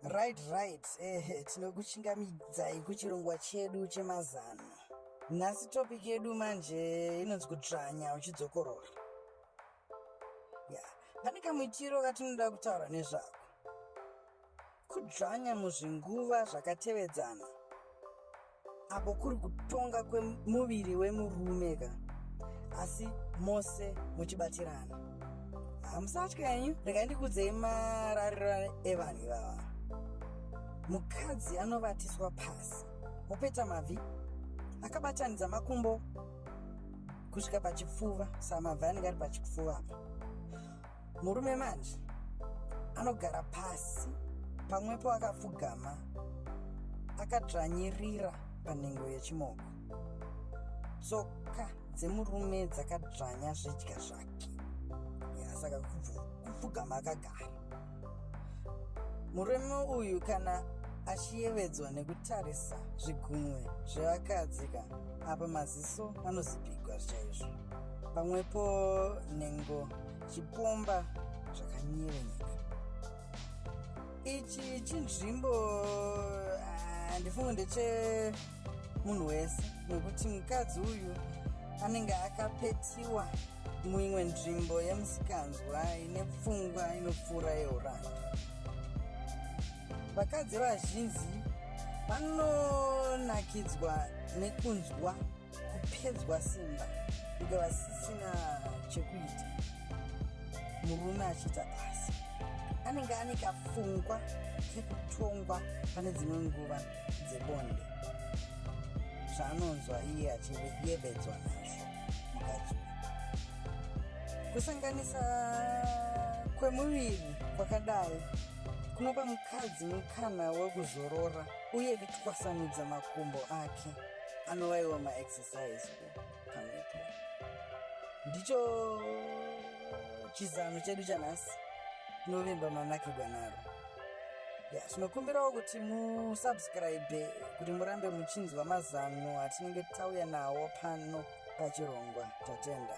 Right. Tinokuchingamidzai kuchirongwa chedu chemazano. Nhasi topic yedu manje inonzi kudzvanya uchidzokorora. Pane kamuitiro katinoda kutaura nezvako. Kudzvanya muzvinguva zvakatevedzana, apo kuri kutonga kwemuviri wemurume asi mose muchibatirana. Musatya henyu, regai ndikuudzei marariro evanhu ivava. Mukadzi anovatiswa pasi, opeta mavhi, akabatanidza makumbo kusvika pachipfuva, samavhi anenge ari pachipfuva apa. Murume manje anogara pasi, pamwepo akapfugama, akadzvanyirira panhengo yechimoko. Tsoka dzemurume dzakadzvanya zvedya zvake, saka kupfugama akagara. Murume uyu kana achiyevedzwa nekutarisa zvigumwe zvevakadzi apa maziso anozipigwa chaizvo, pamwepo nhengo chipomba zvakanyevenyeka. Ichi chinzvimbo handifungi ndechemunhu wese, nekuti mukadzi uyu anenge akapetiwa muimwe nzvimbo yemusikanzwa ine pfungwa inopfuura yeuranda. Vakadzi vazhinji vanonakidzwa nekunzwa kupedzwa simba kunge vasisina chekuita. Murume achiita basa, anenge ane kafungwa kekutongwa pane dzimwe nguva dzebonde, zvaanonzwa iye achiyevedzwa nazvo. Mukadzi kusanganisa kwemuviri kwakadai kunopa mukadzi mukana wekuzorora uye kutwasanudza makumbo ake anovaiwa maexercise pamwepo. Ndicho chizano chedu chanhasi, novemba manakirwa naro. Tinokumbirawo kuti musubscribe kuti murambe muchinzwa mazano atinenge tauya nawo pano pachirongwa Tatenda.